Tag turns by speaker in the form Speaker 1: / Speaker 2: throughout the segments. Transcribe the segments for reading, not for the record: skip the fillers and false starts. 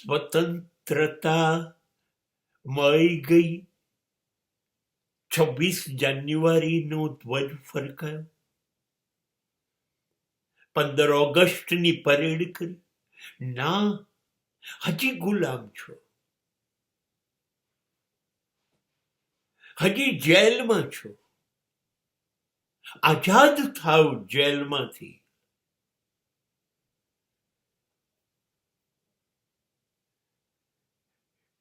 Speaker 1: સ્વતંત્રતા મળી ગઈ. 26 જાન્યુઆરીનો ધ્વજ ફરકાયો, 15 ઓગસ્ટની પરેડ કરી. ના, હજી ગુલામ છો, હજી જેલમાં છો. આઝાદ થાવ જેલમાંથી.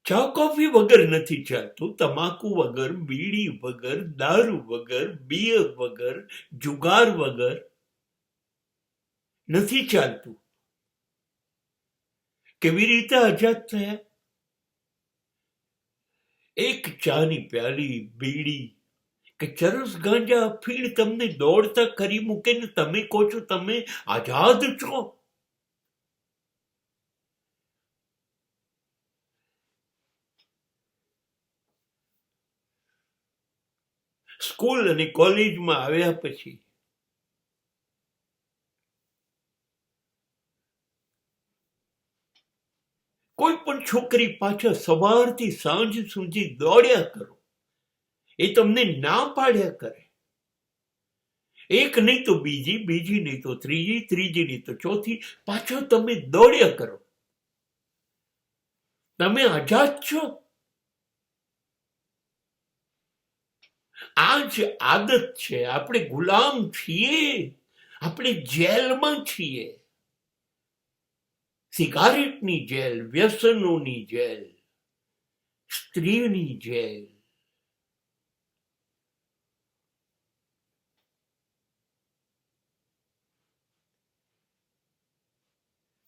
Speaker 1: ચા કોફી વગર નથી ચાલતું, તમાકુ વગર, બીડી વગર, દારૂ વગર, બિયર વગર, જુગાર વગર નથી ચાલતું. કેવી રીતે આઝાદ થયા? એક ચાની પ્યાલી, બીડી કે ચરસ ગાંજા અફીણ તમને દોડતા કરી મૂકે ને તમે કહો છો તમે આઝાદ છો. સ્કૂલ અને કોલેજમાં આવ્યા પછી કોઈ પણ છોકરી પાછળ સવારથી સાંજ સુધી દોડ્યા કરો, એ તમને ના પાડ્યા કરે. એક નહીં તો બીજી, બીજી નહીં તો ત્રીજી, ત્રીજી નહીં તો ચોથી, પાછળ તમે દોડ્યા કરો. તમે આઝાદ છો. આ જ આદત છે. આપણે ગુલામ છીએ, આપણે જેલમાં છીએ. સિગારેટની જેલ, વ્યસનોની જેલ, સ્ત્રીની જેલ.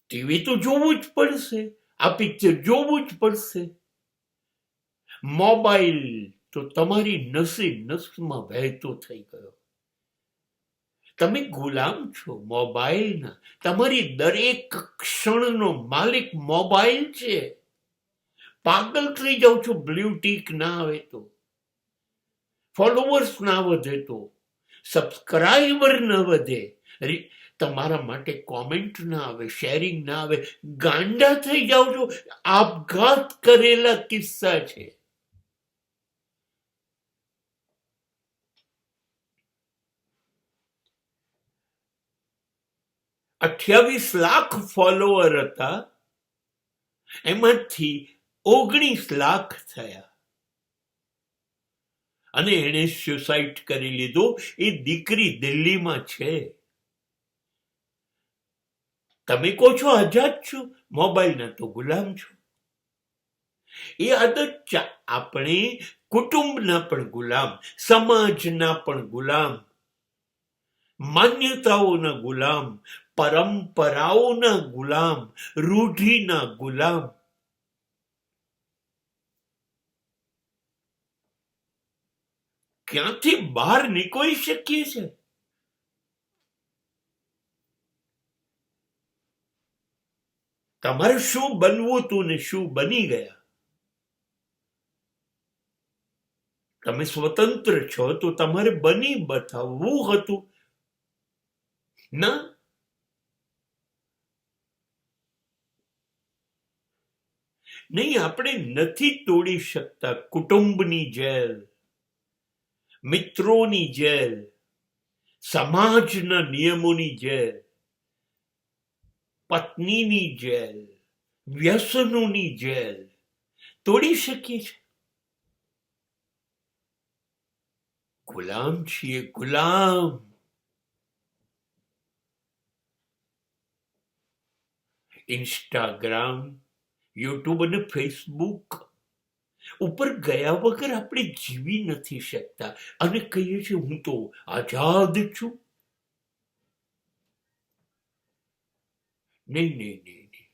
Speaker 1: ટીવી તો જોવું જ પડશે, આ પિક્ચર જોવું જ પડશે. મોબાઈલ તો તમારી નસે નસમાં વહેતો થઈ ગયો. તમે ગુલામ છો મોબાઈલના. તમારી દરેક ક્ષણનો માલિક મોબાઈલ છે. પાગલ થઈ જાઉં છું બ્લુ ટીક ના આવે તો, ફોલોવર્સ ના વધે તો, સબસ્ક્રાઈબર ના વધે, તમારા માટે કોમેન્ટ ના આવે, શેરિંગ ના આવે, ગાંડા થઈ જાઓ છો. આપઘાત કરેલા કિસ્સા છે. $28 લાખ ફોલોવર હતા, એમાંથી 19 લાખ થયા અને એને સુસાઇડ કરી લીધો. એ દીકરી દિલ્હીમાં છે. તમે કહો છો આઝાદ છો, મોબાઈલના તો ગુલામ છો. એ આદત આપણે કુટુંબના પણ ગુલામ, સમાજના પણ ગુલામ, માન્યતાઓના ગુલામ, પરંપરાઓના ગુલામ, રૂઢિના ગુલામ. ક્યાંથી બહાર નીકળી શકીએ છે? તમારે શું બનવું હતું ને શું બની ગયા? તમે સ્વતંત્ર છો તો તમારે બની બતાવવું હતું ના. નહીં, આપણે નથી તોડી શકતા કુટુંબની જેલ, મિત્રોની જેલ, સમાજના નિયમોની જેલ, પત્નીની જેલ, વ્યસનોની જેલ તોડી શકીએ છીએ. ગુલામ છીએ, ગુલામ. ઇન્સ્ટાગ્રામ, યુટ્યુબ અને ફેસબુક ઉપર ગયા વગર આપણે જીવી નથી શકતા અને કહીએ છીએ હું તો આઝાદ છું. નહીં નહીં નહીં નહીં,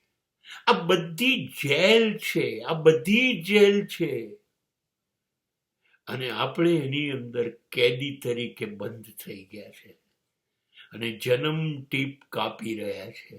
Speaker 1: આ બધી જેલ છે, આ બધી જેલ છે અને આપણે એની અંદર કેદી તરીકે બંધ થઈ ગયા છે અને જન્મ ટીપ કાપી રહ્યા છે.